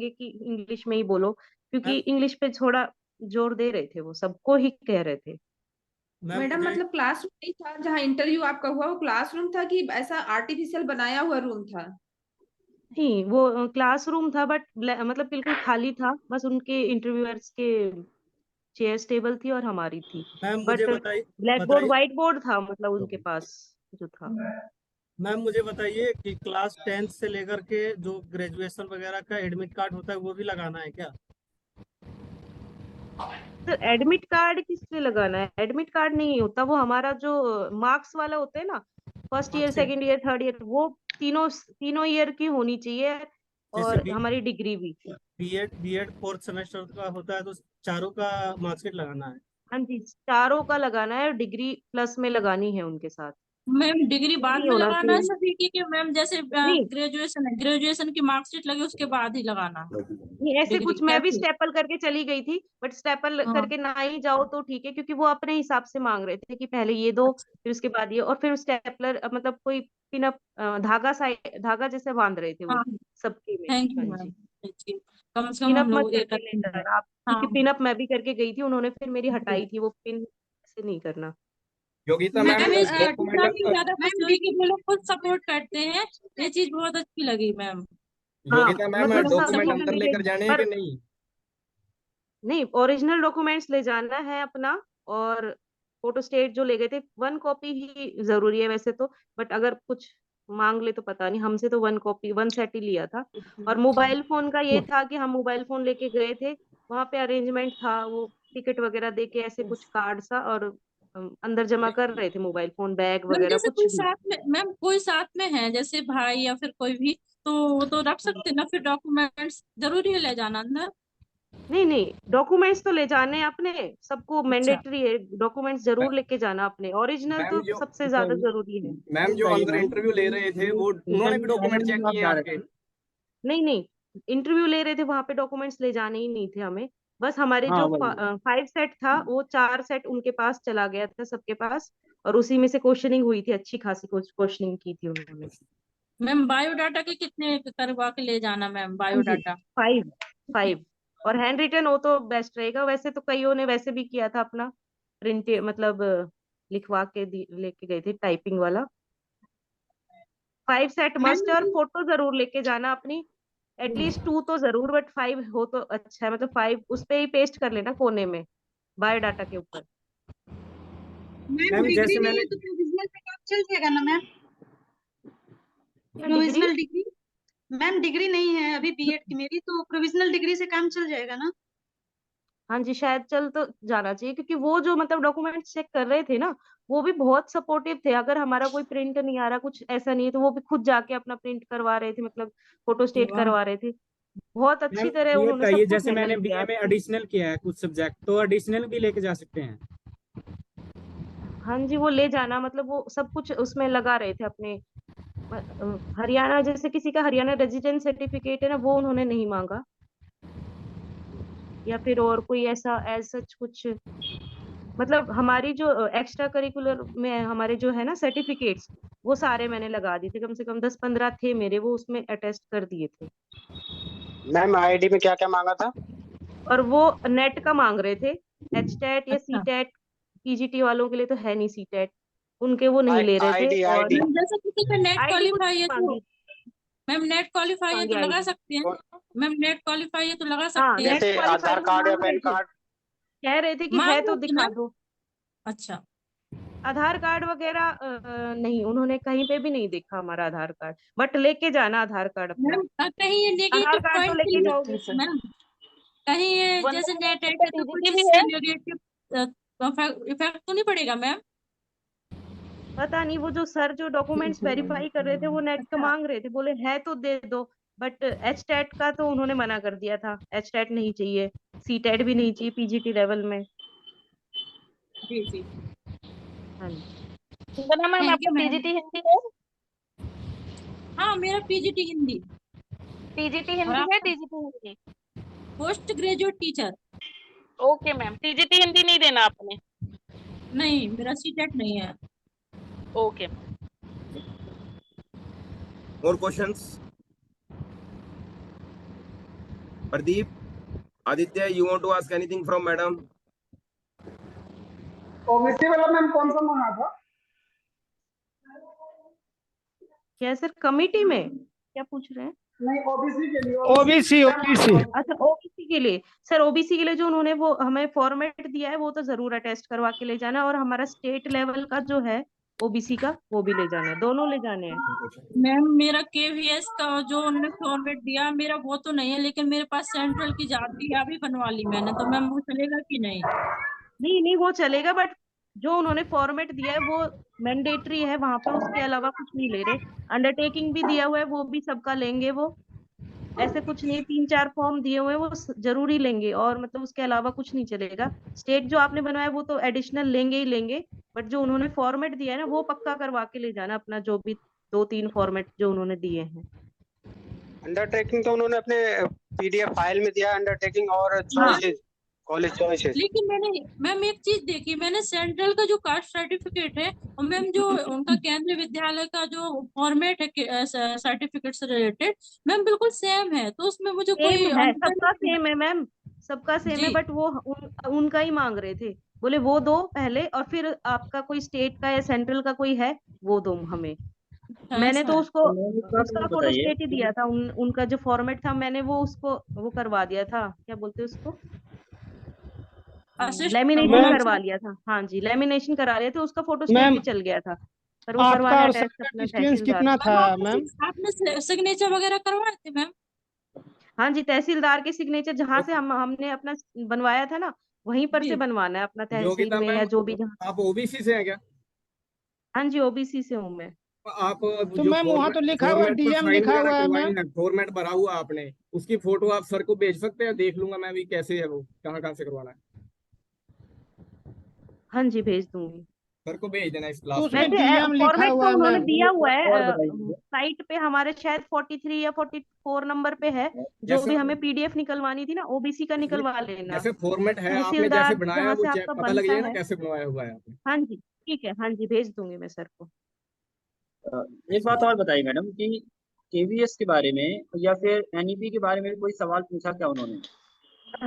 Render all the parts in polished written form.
कि इंग्लिश में ही बोलो, क्योंकि मैम इंग्लिश पे थोड़ा जोर दे रहे थे, वो सबको ही कह रहे थे। मैम मैडम मुझे मतलब क्लासरूम नहीं था जहाँ इंटरव्यू आपका हुआ, वो क्लासरूम था कि ऐसा आर्टिफिशियल बनाया हुआ रूम था? नहीं, वो क्लासरूम था, बट मतलब बिल्कुल खाली था, बस उनके इंटरव्यूअर्स के चेयर्स टेबल थी और हमारी थी। मैम मुझे बट बताइए ब्लैक बोर्ड बताइए व्हाइट बोर्ड था, मतलब उनके पास जो था। मैम मुझे बताइए कि क्लास 10th से लेकर के जो ग्रेजुएशन वगैरह का एडमिट कार्ड होता है वो भी लगाना है क्या? तो एडमिट कार्ड किस लिए लगाना है? एडमिट कार्ड नहीं होता, वो हमारा जो मार्क्स वाला होता है ना, first year marksheet, second year third year, वो तीनों तीनों ईयर की होनी चाहिए। जैसे और हमारी डिग्री भी। बीएड फोर्थ सेमेस्टर का होता है तो चारों का मार्कशीट लगाना है। हाँ जी, चारों का लगाना है, डिग्री प्लस में लगानी है उनके साथ। मैम डिग्री ये बाद नहीं में होना लगाना है चाहिए। सभी की, कि मैम जैसे नहीं ग्रेजुएशन है, ग्रेजुएशन की मार्कशीट लगे उसके बाद ही लगाना नहीं, ऐसे डिग्री कुछ मैं भी कैसे? स्टेपल करके चली गई थी, बट स्टेपल हाँ। करके ना ही जाओ तो ठीक है, क्योंकि वो अपने हिसाब से मांग रहे थे कि पहले ये दो, अच्छा। फिर उसके बाद ये, और फिर स्टेपलर मतलब कोई पिनअप धागा साइड धागा जैसे बांध रहे थे वो हाँ, सबके में। थैंक यू हाँ मैम। जी, जी, कम से कम पिनअप हम मत लोग ये करके ले करते हैं। जाना आप, क्योंकि हाँ पिनअप मैं भी करके गई थी, उन्होंने फिर मेरी जी। हटाई थी वो पिन से नहीं करना। योगिता मैम मैम इस टीचर की डॉक्यूमेंट, ज्यादा खुशी हुई कि वो लोग खुद सपोर्ट करते हैं। ये चीज बहुत अच्छी लगी मैम। हाँ, योगिता मैम मतलब डॉक्यूमेंट सपोर्ट अंदर मिले। लेकर जाने हैं पर कि नहीं? नहीं, ओरिजिनल डॉक्यूमेंट्स ले जाना है अपना। और फोटो स्टेट जो ले गए थे, वन कॉपी ही जरूरी है वैसे तो, बट अगर कुछ मांग ले तो पता नहीं, हमसे तो वन कॉपी वन सेट ही लिया था। और मोबाइल फोन का ये था कि हम मोबाइल फोन लेके गए थे, वहां पे अरेंजमेंट था, वो टिकट वगैरह दे के ऐसे कुछ कार्ड सा, और अंदर जमा कर रहे थे मोबाइल फोन, बैग मैम वगैरह जैसे कुछ कोई भी। साथ में, मैम कोई साथ में है जैसे भाई या फिर कोई भी, तो वो तो रख सकते हैं ना, फिर डॉक्यूमेंट्स जरूरी है ले जाना अंदर? नहीं नहीं, डॉक्यूमेंट्स तो ले जाने हैं अपने, सबको अच्छा। मैंडेटरी है, डॉक्यूमेंट्स जरूर लेके जाना अपने, ओरिजिनल मैम तो जो सबसे ज्यादा जरूरी है। मैम जो अंदर इंटरव्यू ले रहे थे वो उन्होंने भी डॉक्यूमेंट चेक किए हैं आपके? नहीं नहीं, इंटरव्यू ले रहे थे वहां पे, डॉक्यूमेंट्स ले जाने ही नहीं थे हमें। बस हमारे जो 5 सेट था, वो 4 सेट उनके पास चला गया था सबके पास, और उसी में से क्वेश्चनिंग हुई थी, अच्छी खासी क्वेश्चनिंग की थी उन्होंने। मैम बायोडाटा के कितने करवा के ले जाना मैम, हाँ जी, बायोडाटा? 5 5। और हैंड रिटन हो तो बेस्ट रहेगा, वैसे तो कईयों ने वैसे भी किया था अपना, प्रिंट मतलब लिखवा के लेके गए थे टाइपिंग वाला। 5 सेट मैम मस्ट है, और फोटो जरूर लेके जाना अपनी, एटलीस्ट 2 तो जरूर, बट 5 हो तो अच्छा है, मतलब 5 उस पे ही पेस्ट कर लेना कोने में, बायोडाटा के ऊपर। मैम मैम डिग्री जैसे नहीं मैंने है तो प्रोविजनल पे काम चल जाएगा ना मैम? क्या degree? Provisional degree, ma'am degree नहीं है अभी बीएड की मेरी, तो प्रोविजनल डिग्री से काम चल जाएगा ना? हाँ जी, शायद चल तो जाना चाहिए, क्योंकि वो जो मतलब डॉक्यूमेंट चेक कर रहे थे ना, वो भी बहुत सपोर्टिव थे। अगर हमारा कोई प्रिंट नहीं आ रहा, कुछ ऐसा नहीं है, तो वो भी खुद जाके अपना प्रिंट करवा रहे थे, मतलब फोटो स्टेट वाह। करवा रहे थे। बहुत मैम अच्छी तरह ये उन्होंने बताइए, सब कुछ जैसे हैंडल मैंने बीए किया। में एडिशनल किया है कुछ सब्जेक्ट, तो एडिशनल भी लेके जा सकते हैं? हाँ जी, वो ले जाना, मतलब वो सब कुछ उसमें लगा रहे थे अपने। हरियाणा जैसे किसी का हरियाणा रेजिडेंट सर्टिफिकेट है ना, वो उन्होंने नहीं मांगा, या फिर और कोई ऐसा एज सच कुछ, मतलब हमारी जो एक्स्ट्रा करिकुलर में हमारे जो है ना सर्टिफिकेट्स, वो सारे मैंने लगा दिए थे, कम से कम 10-15 थे मेरे, वो उसमें अटेस्ट कर दिए थे। मैम आईडी में क्या क्या मांगा था? और वो नेट का मांग रहे थे, एच टेट या सी अच्छा टेट, पीजीटी वालों के लिए तो है नहीं सी टेट, उनके वो नहीं ले रहे थे। आईडी और आईडी मैम, जैसे किसी का नेट आईडी कुछ क्वालिफाई नहीं है तो, मांगी, मैम नेट क्वालिफाई है मांगी तो लगा आईडी। सकते हैं। मैम नेट क्वालिफाई है तो लगा हाँ, सकते हैं। नेट जैसे क्वालिफाई आधार वो कार्ड या मांग रहे पैन थे, कार्ड? कह रहे थे कि है मांग तो रहे थे दिखा मैम। दो। अच्छा। आधार कार्ड वगैरह नहीं, उन्होंने कहीं पे भी नहीं देखा हमारा आधार कार्ड, बट लेके जाना आधार कार्ड अपना। मैम कहीं ये आधार नेगेटिव कार्ड तो पॉइंट लेके जाओगे। मैम, कहीं ये वन जैसे नेट एट का है तो कुछ टीजीटी भी इससे है। नेगेटिव इफेक्ट तो नहीं पड़ेगा मैम? पता नहीं, वो जो सर जो डॉक्यूमेंट्स वेरीफाई कर रहे थे, वो नेट का अच्छा। मांग रहे थे, बोले है तो दे दो, बट एच टेट का तो उन्होंने मना कर दिया था, एच टेट नहीं चाहिए, सी टेट भी नहीं चाहिए पीजीटी लेवल में। जी जी। हाँ जी। वंदना मैम, थैंक आपका यू मैम। पीजीटी हिंदी है? हाँ मेरा पीजीटी हिंदी। पीजीटी और हिंदी है, आपका? TGT Hindi? Post graduate teacher. Okay ma'am, TGT Hindi नहीं देना आपने? नहीं मेरा सीटेट नहीं है। Okay ma'am. और questions? Pradeep, Aditya, you want to ask anything from madam? OBC वाला मैम कौन सा मंगा था? क्या सर, कमिटी में क्या पूछ रहे हैं? नहीं, ओबीसी के लिए। ओबीसी अच्छा, ओबीसी के लिए सर, ओबीसी के लिए जो उन्होंने वो हमें फॉर्मेट दिया है वो तो जरूर अटेस्ट करवा के ले जाना है, और हमारा स्टेट लेवल का जो है ओबीसी का वो भी ले जाना है, दोनों ले जाने हैं। मैम मेरा केवीएस का जो उन्होंने फॉर्मेट दिया मेरा वो तो नहीं है, लेकिन मेरे पास सेंट्रल की जाती है, अभी बनवा ली मैंने, तो मैम वो चलेगा कि नहीं? नहीं नहीं, वो चलेगा, बट जो उन्होंने फॉर्मेट दिया है वो मैंडेटरी है वहां पे, उसके अलावा कुछ नहीं ले रहे। अंडरटेकिंग भी दिया हुआ है, वो भी सबका लेंगे वो, ऐसे कुछ नहीं, 3-4 फॉर्म दिए हुए हैं वो जरूरी लेंगे, और मतलब उसके अलावा कुछ नहीं चलेगा। स्टेट जो आपने बनवाया वो तो एडिशनल लेंगे ही लेंगे, बट जो उन्होंने फॉर्मेट दिया है ना वो पक्का करवा के ले जाना अपना, जो भी 2-3 फॉर्मेट जो उन्होंने दिए हैं। अंडरटेकिंग तो उन्होंने अपने पीडीएफ फाइल में दिया, अंडरटेकिंग और हाँ। Choices, college choices. लेकिन मैंने मैम एक चीज देखी, मैंने सेंट्रल का जो कास्ट सर्टिफिकेट है और मैम जो उनका केंद्रीय विद्यालय का जो फॉर्मेट है सर्टिफिकेट से रिलेटेड, मैम बिल्कुल सेम है, तो उसमें मुझे कोई सेम है, अंतर सबका नहीं सेम है मैम, सबका सेम है, जी। बट वो उनका ही मांग रहे थे, बोले वो दो पहले और फिर आपका कोई स्टेट का या सेंट्रल का कोई है वो दो हमें। मैंने ऐसा तो है। उसको तो मैम एक बात उसका और फोटो बताइए स्टेट ही दिया था, उनका जो फॉर्मेट था मैंने वो उसको वो करवा दिया था, क्या बोलते हैं उसको, असिस्ट लेमिनेशन मैम करवा लिया था। हाँ जी, लेमिनेशन करा लिया था, उसका फोटो स्टेट मैम भी चल गया था, पर वो आपका करवाने और अटैच सर का अपना डिस्टेंस तहसीलदार कितना को। था मैम मैम? आपने सिग्नेचर वगैरह करवाए थे मैम? हाँ जी, तहसीलदार के सिग्नेचर जहाँ से हमने अपना बनवाया था ना, वहीं पर जी। से बनवाना है अपना, तहसील योगिता में या मैम, जो भी जहाँ। आप ओबीसी से हैं क्या? हाँ जी, ओबीसी से हूँ मैं। आप तो जो मैम वहाँ तो लिखा हुआ है फॉर्मेट पर डीएम साइन लिखा वगैरह हुआ है करवाई मैम। है, फॉर्मेट भरा हुआ आपने, उसकी फोटो आप सर को भेज सकते हैं, देख लूंगा मैं भी कैसे है वो, कहाँ कहाँ से करवाना है। हाँ जी, भेज दूंगी। सर को भेज देना इस तो क्लास में। उसमें वैसे डीएम लिखा फॉर्मेट हुआ तो है उन्होंने मैम। दिया हुआ और है बताइए मुझे। साइट पे हमारे, शायद 43 या 44 नंबर पे है, जो जैसे भी हमें पीडीएफ निकलवानी थी ना, ओबीसी का निकलवा लेना। जैसे फॉर्मेट है आपने जैसे तहसीलदार बनाया जहाँ वो से चेक आपका पता लग बनता जाए ना है। कैसे बनवाया हुआ है आपने। हाँ जी ठीक है, हाँ जी भेज दूंगी मैं सर को। एक बात और बताइए मैडम कि केवीएस के बारे में या फिर एनईपी के बारे में कोई सवाल पूछा क्या उन्होंने?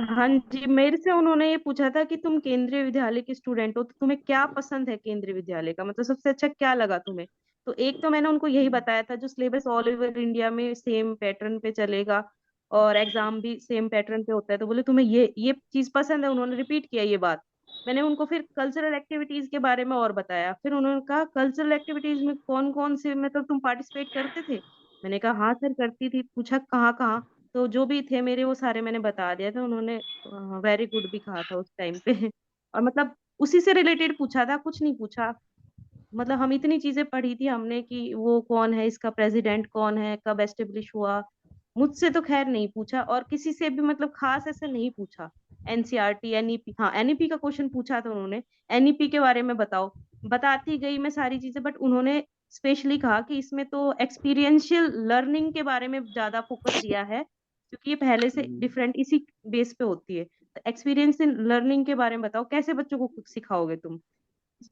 हाँ जी, मेरे से उन्होंने ये पूछा था कि तुम केंद्रीय विद्यालय की स्टूडेंट हो, तो तुम्हें क्या पसंद है केंद्रीय विद्यालय का, मतलब सबसे अच्छा क्या लगा तुम्हें। तो एक तो मैंने उनको यही बताया था, जो सिलेबस ऑल ओवर इंडिया में सेम पैटर्न पे चलेगा और एग्जाम भी सेम पैटर्न पे होता है, तो बोले तुम्हें ये चीज पसंद है, उन्होंने रिपीट किया ये बात। मैंने उनको फिर कल्चरल एक्टिविटीज के बारे में और बताया, फिर उन्होंने कहा कल्चरल एक्टिविटीज में कौन कौन से, मतलब तुम पार्टिसिपेट करते थे। मैंने कहा हाँ सर करती थी, पूछा कहाँ कहाँ, तो जो भी थे मेरे वो सारे मैंने बता दिया था, उन्होंने वेरी गुड भी कहा था उस टाइम पे और मतलब उसी से रिलेटेड पूछा था, कुछ नहीं पूछा। मतलब हम इतनी चीजें पढ़ी थी हमने कि वो कौन है, इसका प्रेसिडेंट कौन है, कब एस्टेब्लिश हुआ, मुझसे तो खैर नहीं पूछा, और किसी से भी मतलब खास ऐसे नहीं पूछा। एनसीईआरटी, एनईपी, हाँ एनईपी का क्वेश्चन पूछा था उन्होंने, एनईपी के बारे में बताओ, बताती गई मैं सारी चीजें, बट उन्होंने स्पेशली कहा कि इसमें तो एक्सपीरियंशियल लर्निंग के बारे में ज्यादा फोकस दिया है, क्योंकि ये पहले से डिफरेंट इसी बेस पे होती है, तो एक्सपीरियंशियल लर्निंग के बारे में बताओ, कैसे बच्चों को कुछ सिखाओगे तुम।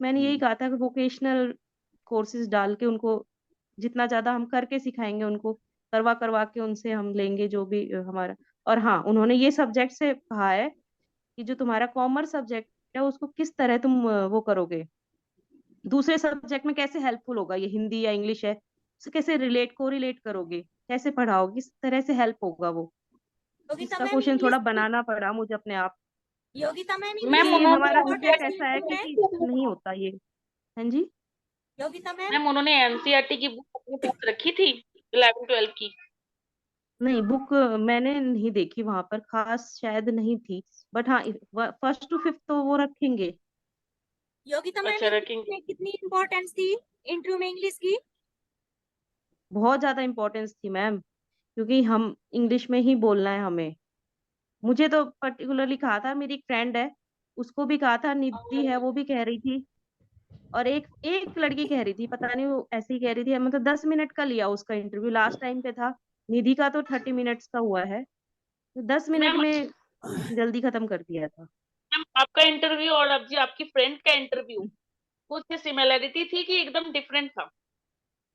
मैंने यही कहा था कि वोकेशनल कोर्सेज डाल के उनको जितना ज्यादा हम करके सिखाएंगे उनको, करवा करवा के उनसे हम लेंगे जो भी हमारा। और हाँ, उन्होंने ये सब्जेक्ट से कहा है कि जो तुम्हारा कॉमर्स सब्जेक्ट है उसको किस तरह तुम वो करोगे, दूसरे सब्जेक्ट में कैसे हेल्पफुल होगा, ये हिंदी या इंग्लिश है, उसे कैसे को रिलेट करोगे, कैसे पढ़ाओगे, किस तरह से हेल्प होगा वो। इसका क्वेश्चन थोड़ा बनाना पड़ा मुझे अपने आप। योगिता मैम मैम ये उन्होंने हमारा सब्जेक्ट NCERT ऐसा है कि नहीं होता ये। हाँ जी, योगिता मैम मैम उन्होंने एनसीईआरटी की बुक अपने पास रखी थी 11-12 की। नहीं बुक मैंने नहीं देखी वहां पर, खास शायद नहीं थी, बट हाँ 1st to 5th तो वो रखेंगे। योगिता मैम अच्छा रखेंगे। कितनी इम्पोर्टेंस थी इंटरव्यू में इंग्लिश की? बहुत ज्यादा इम्पोर्टेंस थी मैम, क्योंकि हम इंग्लिश में ही बोलना है हमें। मुझे तो पर्टिकुलरली कहा था, मेरी एक फ्रेंड है उसको भी कहा था, निधि है वो भी कह रही थी, और एक एक लड़की कह रही थी, पता नहीं वो ऐसे ही कह रही थी, मतलब 10 मिनट का लिया उसका इंटरव्यू, लास्ट टाइम पे था। निधि का तो 30 मिनट्स का हुआ है, तो 10 मिनट मैम में जल्दी खत्म कर दिया था। मैम आपका इंटरव्यू और अब जी आपकी फ्रेंड का इंटरव्यू कुछ सिमिलरिटी थी कि एकदम डिफरेंट था?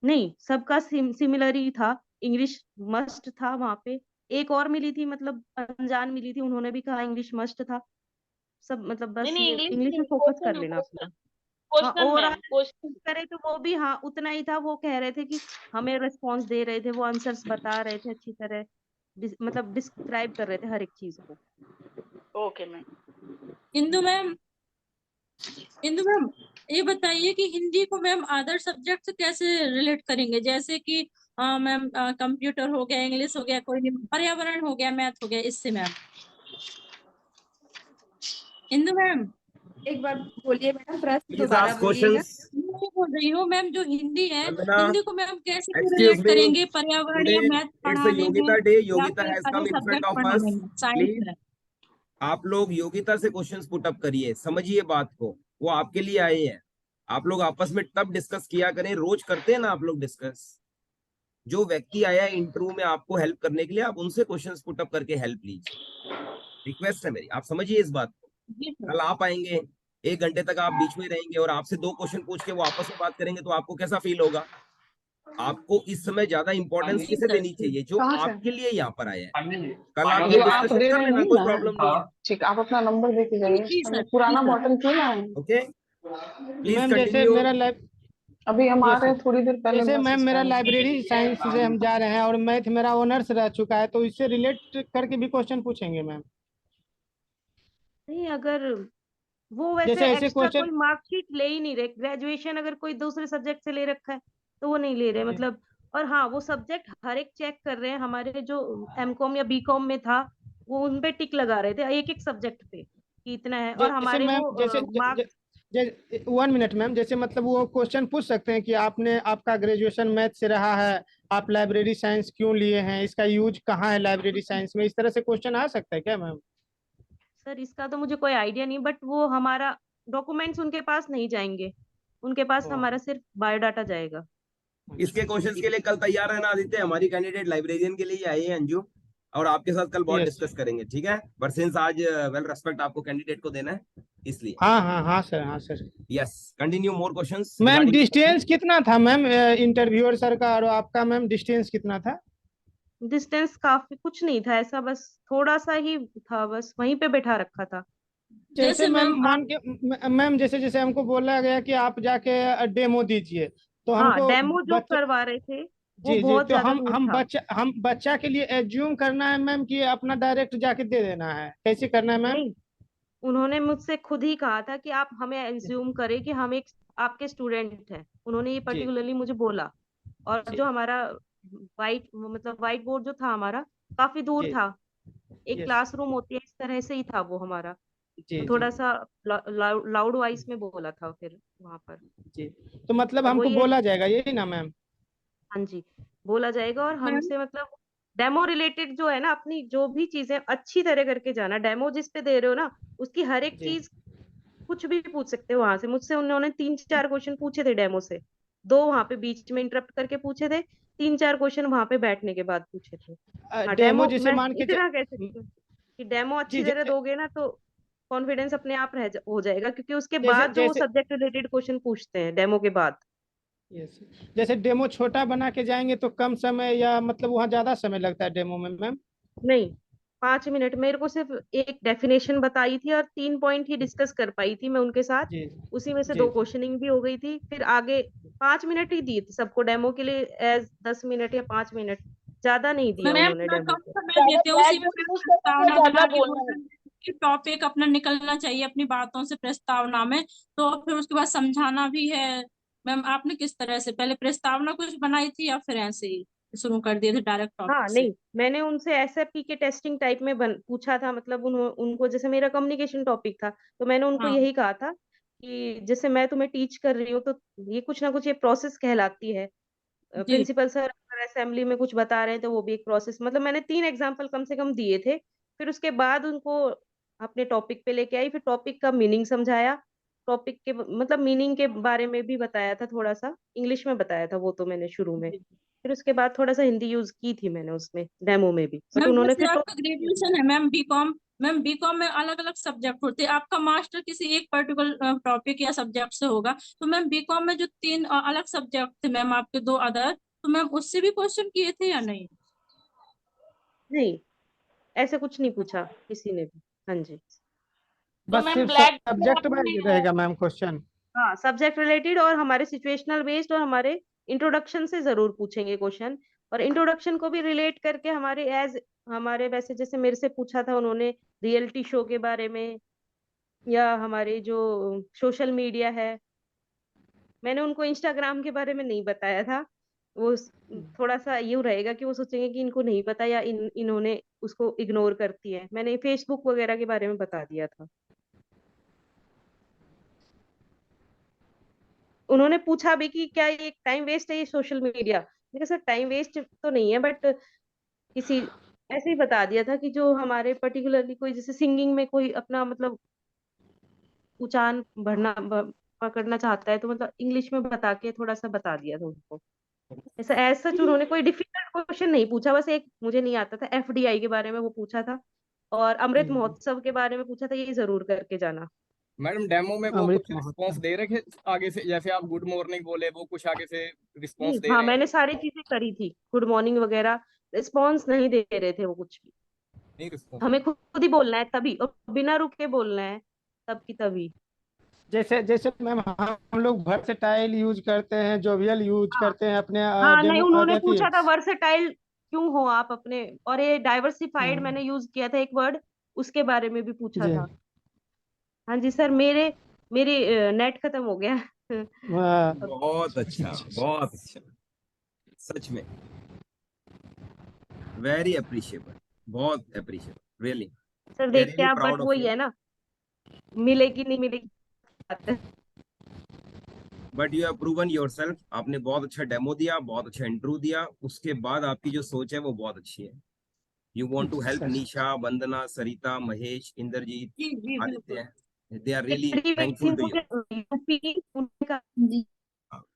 नहीं, सबका सिमिलर ही था, इंग्लिश मस्ट था वहां पे, एक और मिली थी, मतलब अनजान मिली थी, उन्होंने भी कहा इंग्लिश मस्ट था। सब मतलब नहीं बस नहीं, ये इंग्लिश इंग्लिश में नहीं, फोकस कर क्वेश्चन लेना अपना। हाँ, क्वेश्चन ओवरऑल मैम, क्वेश्चन। करे तो वो भी हाँ उतना ही था। वो कह रहे थे कि हमें रिस्पॉन्स दे रहे थे, वो आंसर्स बता रहे थे अच्छी तरह, मतलब डिस्क्राइब कर रहे थे हर एक चीज को। Okay ma'am. Indu ma'am, Indu ma'am, ये बताइए कि हिंदी को मैम अदर सब्जेक्ट से कैसे रिलेट करेंगे? जैसे कि मैम कंप्यूटर हो गया, इंग्लिश हो गया, कोई नहीं, पर्यावरण हो गया, मैथ हो गया, इससे मैम। इंदु मैम, एक बार बोलिए मैडम, प्रश्न प्लीज दोबारा आस्क बोलिएगा। क्वेश्चंस। मैं बोल रही हूँ मैम, जो हिंदी है, वंदना, हिंदी को मैम कैसे एक्सक्यूज रिलेट मी, करेंगे पर्यावरण टुडे या मैथ इट्स अ पढ़ाने में, योगिता डे, या योगिता फिर has other come in front subject of us. पढ़ाने में, साइंस प्लीज में? आप लोग योगिता से क्वेश्चंस पुट अप करिए, समझिए बात को, वो आपके लिए आए हैं। आप लोग आपस में तब डिस्कस किया करें, रोज करते हैं ना आप लोग डिस्कस। जो व्यक्ति आया है इंटरव्यू में आपको हेल्प करने के लिए, आप उनसे क्वेश्चंस पुट अप करके हेल्प लीजिए, रिक्वेस्ट है मेरी, आप समझिए इस बात को। जी सर। कल आप आएंगे, 1 घंटे तक आप बीच में रहेंगे और आपसे 2 क्वेश्चन पूछ के वो आपस में बात करेंगे, तो आपको कैसा फील होगा? आपको इस समय ज्यादा इंपॉर्टेंस जी किसे सर। देनी चाहिए? जो कहाँ से? आपके लिए यहाँ पर आया है। कल आप ये ये आप डिस्कशन दे कर रहे लेना, हैं कोई ना? प्रॉब्लम नहीं है। ठीक, आप अपना नंबर दे के जाइए, जी सर, हमें जी पुराना सर। बॉटल क्यों लाए हैं? ओके, प्लीज मैम जैसे कंटिन्यू। मेरा लाइब अभी हम आ यस रहे सर, हैं, थोड़ी देर पहले जैसे बस मैम मेरा स्टैंड से। लाइब्रेरी साइंस से हम जा रहे हैं और मैथ मेरा ऑनर्स रह चुका है, तो इससे रिलेट करके भी क्वेश्चन पूछेंगे मैम? नहीं, अगर वो वैसे जैसे ऐसे एक्स्ट्रा क्वेश्चन। कोई मार्कशीट ले ही नहीं रहे। ग्रेजुएशन अगर कोई दूसरे सब्जेक्ट से ले रखा है तो वो नहीं ले रहे, जी मतलब। और हाँ, वो सब्जेक्ट हर एक चेक कर रहे हैं। हमारे जो एमकॉम या बीकॉम में था, वो उन पे टिक लगा रहे थे एक एक सब्जेक्ट पे कि इतना है, और जैसे हमारे मैम, वो मार्क्स। 1 मिनट मैम, जैसे मतलब वो क्वेश्चन पूछ सकते हैं कि आपने आपका ग्रेजुएशन मैथ से रहा है, आप लाइब्रेरी साइंस क्यों लिए हैं, इसका यूज कहाँ है लाइब्रेरी साइंस में, इस तरह से क्वेश्चन आ सकता है क्या मैम? सर, इसका तो मुझे कोई आइडिया नहीं, बट वो हमारा डॉक्यूमेंट्स उनके पास नहीं जाएंगे। उनके पास ओ, हमारा सिर्फ बायोडाटा जाएगा। इसके क्वेश्चंस के लिए कल तैयार रहना आदित्य, हमारी कैंडिडेट लाइब्रेरियन के लिए ही आई है अंजू, और आपके साथ कल बहुत यस। डिस्कस करेंगे, ठीक है? पर सिंस आज वेल रेस्पेक्ट आपको कैंडिडेट को देना है, इसलिए। हाँ हाँ हाँ सर, हाँ sir. Yes, continue more questions ma'am regarding. Distance कितना था मैम, इंटरव्यूअर सर का और आपका मैम, डिस्टेंस कितना था? डिस्टेंस काफी कुछ नहीं था ऐसा, बस थोड़ा सा ही था, बस वहीं पे बैठा रखा था। जैसे जैसे मैम मैम आप, मान के मैम, जैसे जैसे हमको बोला गया कि आप जाके डेमो दीजिए, तो हाँ, हमको डेमो जो बच्चे। करवा रहे थे वो जी जी, बहुत तो ज्यादा दूर था। हम बच्चा के लिए एज्यूम करना है मैम कि अपना डायरेक्ट जाके दे देना है, कैसे करना है मैम? नहीं, उन्होंने मुझसे खुद ही कहा था कि आप हमें एज्यूम करें कि हम एक आपके स्टूडेंट हैं। उन्होंने ये जी पर्टिकुलरली मुझे बोला। और जी जो हमारा व्हाइट बोर्ड जो था हमारा, काफी दूर जी। था। एक यस। क्लासरूम होती है इस तरह से ही था वो हमारा। तो जी जी थोड़ा सा लाउड वॉइस में बोला था फिर वहां पर। जी, तो मतलब और हमको वही है, बोला जाएगा यही ना मैम? हाँ जी, बोला जाएगा। और मैम हमसे मतलब डेमो रिलेटेड जो है ना, अपनी जो भी चीजें अच्छी तरह करके जाना। डेमो जिस पे दे रहे हो ना, उसकी हर एक जी चीज कुछ भी पूछ सकते हो वहां से मुझसे। उन्होंने 3-4 क्वेश्चन पूछे थे डेमो से। 2 वहां पे बीच में इंटरप्ट करके पूछे थे। 3-4 क्वेश्चन वहां पे बैठने के बाद पूछे थे। हाँ, डेमो डेमो जैसे मैं मान के इतना कह सकती हूँ कि डेमो जी, अच्छी तरह जैसे दोगे ना तो कॉन्फिडेंस अपने आप हो जाएगा, क्योंकि उसके जैसे बाद जो जैसे सब्जेक्ट रिलेटेड क्वेश्चन पूछते हैं डेमो के बाद। यस, जैसे डेमो छोटा बना के जाएंगे तो कम समय, या मतलब वहाँ ज्यादा समय लगता है डेमो में मैम? नहीं, 5 मिनट मेरे को सिर्फ एक डेफिनेशन बताई थी और 3 पॉइंट ही डिस्कस कर पाई थी मैं उनके साथ। जी उसी में से जी 2 क्वेश्चनिंग भी हो गई थी। फिर आगे 5 मिनट ही दिए थे सबको डेमो के लिए, एज 10 मिनट या 5 मिनट, ज्यादा नहीं दिया मैम उन्होंने थोड़ा डेमो कम को। समय ज्यादा देते हैं, उसी में बैकग्राउंड मैम यूज करना या प्रस्तावना ज्यादा बना के बोलना है? बोलते हैं, टॉपिक अपना निकलना चाहिए अपनी बातों से प्रस्तावना में, तो फिर उसके बाद समझाना भी है। मैम आपने किस तरह से पहले प्रस्तावना कुछ बनाई थी, या फिर ऐसे ही शुरू कर दिए थे डायरेक्ट टॉपिक हाँ, से? नहीं, मैंने उनसे एसएपी के टेस्टिंग टाइप में पूछा था। मतलब उनको जैसे मेरा कम्युनिकेशन टॉपिक था, तो मैंने उनको हाँ यही कहा था कि जैसे मैं तुम्हें टीच कर रही हूँ, तो ये कुछ ना कुछ ये प्रोसेस कहलाती है। जी प्रिंसिपल सर अगर असेंबली में कुछ बता रहे हैं तो वो भी एक प्रोसेस। मतलब मैंने 3 एग्जाम्पल कम से कम दिए थे। फिर उसके बाद उनको अपने टॉपिक पे लेके आई, फिर टॉपिक का मीनिंग समझाया। टॉपिक के मतलब मीनिंग के बारे में भी बताया था, थोड़ा सा इंग्लिश में बताया था वो तो मैंने शुरू में। जी। फिर उसके बाद थोड़ा सा हिंदी यूज की थी मैंने उसमें डेमो में भी, बट मैम उन्होंने जैसे फिर आपका ग्रेजुएशन है मैम बीकॉम, मैम बीकॉम में अलग अलग सब्जेक्ट होते हैं, आपका मास्टर किसी एक पर्टिकुलर टॉपिक या सब्जेक्ट से होगा, तो मैम बीकॉम में जो 3 अलग सब्जेक्ट थे मैम आपके, 2 अदर, तो मैम उससे भी क्वेश्चन किए थे या नहीं? नहीं, ऐसे कुछ नहीं पूछा किसी ने भी। हाँ जी। तो बस मैम सिर्फ ब्लैक सब्जेक्ट वाइज रहेगा मैम क्वेश्चन। हाँ, सब्जेक्ट रिलेटेड और हमारे सिचुएशनल बेस्ड और हमारे इंट्रोडक्शन से जरूर पूछेंगे क्वेश्चन। और इंट्रोडक्शन को भी रिलेट करके हमारे वैसे जैसे मेरे से पूछा था उन्होंने रियलिटी शो के बारे में या हमारे जो सोशल मीडिया है, मैंने उनको इंस्टाग्राम के बारे में नहीं बताया था। वो थोड़ा सा यूं रहेगा कि वो सोचेंगे कि इनको नहीं पता या इन्होंने उसको इग्नोर करती है। मैंने फेसबुक वगैरह के बारे में बता दिया था। उन्होंने पूछा भी कि क्या ये टाइम वेस्ट है ये सोशल मीडिया। मैंने कहा सर टाइम वेस्ट तो नहीं है, बट किसी ऐसे ही बता दिया था कि जो हमारे पर्टिकुलरली कोई जैसे सिंगिंग में कोई अपना मतलब उचान पकड़ना चाहता है तो मतलब इंग्लिश में बता के थोड़ा सा बता दिया था उनको। ऐसा एज सच उन्होंने कोई डिफिकल्ट क्वेश्चन नहीं पूछा, बस एक मुझे नहीं आता था एफडीआई के बारे में वो पूछा था और अमृत महोत्सव के बारे में पूछा था, ये जरूर करके जाना। मैडम डेमो में वो अमृत कुछ रिस्पॉन्स दे रखे आगे से, जैसे आप गुड मॉर्निंग बोले वो कुछ आगे से रिस्पॉन्स दे हाँ, रहे हैं? मैंने सारी चीजें करी थी, गुड मॉर्निंग वगैरह। रिस्पॉन्स नहीं दे रहे थे वो कुछ भी। नहीं रिस्पॉन्स। हमें खुद ही बोलना है तभी, और बिना रुके बोलना है तब की तभी। जैसे जैसे मैम हम लोग वर्सेटाइल यूज करते हैं, जोवियल यूज हाँ करते हैं अपने हाँ, नहीं डेमो उन्होंने पूछा था वर्सेटाइल क्यों हो आप अपने, और ये डाइवर्सिफाइड मैंने यूज किया था एक वर्ड, उसके बारे में भी पूछा जी। था। हाँ जी सर, मेरी नेट खत्म हो गया। बहुत अच्छा, बहुत अच्छा, सच में वेरी अप्रिशिएबल, बहुत अप्रिशिएबल रियली। सर देखते हैं आप, बट वही है ना, मिलेगी नहीं मिलेगी बात है। But you have proven yourself. आपने बहुत अच्छा डेमो दिया, बहुत अच्छा इंटरव्यू दिया, उसके बाद आपकी जो सोच है वो बहुत अच्छी है। You want to help Nisha, Vandana, Sarita, Mahesh, Indrajit, ji ji Aditya. They are really thankful to you.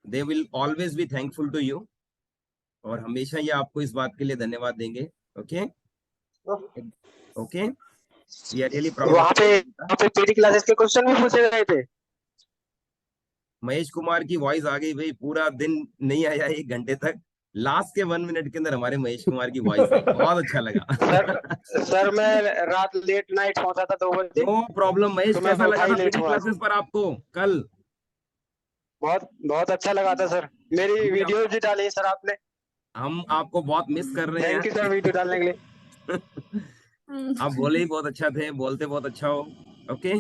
They will always be thankful to you. और हमेशा ये आपको इस बात के लिए धन्यवाद देंगे। Okay okay, we are really proud वहाँ of पे पीडी क्लासेस के क्वेश्चन भी पूछे गए थे। महेश कुमार की वॉइस आ गई भाई, पूरा दिन नहीं आया 1 घंटे तक, लास्ट के 1 मिनट के अंदर हमारे महेश कुमार की वॉइस आई, बहुत अच्छा लगा। सर मैं रात लेट नाइट पहुंचा था 2 बजे। नो प्रॉब्लम महेश, तो मैं कैसा लगा था लेट पीटी हुआ। क्लासेस पर आपको कल? बहुत अच्छा लगा था सर, मेरी वीडियो भी डाली सर आपने। हम आपको बहुत मिस कर रहे हैं। थैंक यू सर वीडियो डालने के लिए। आप बोले ही बहुत अच्छा थे, बोलते बहुत अच्छा हो। ओके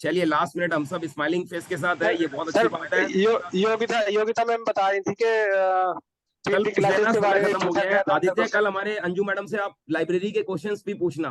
चलिए, लास्ट मिनट हम सब स्माइलिंग फेस के साथ है, ये बहुत अच्छी बात है। योगिता मैम बता रही थी कि कल पीटी क्लासेस के बारे में खत्म हो पूछा गया गया है। था। आदित्य कल हमारे अंजू मैडम से आप लाइब्रेरी के क्वेश्चंस भी पूछना।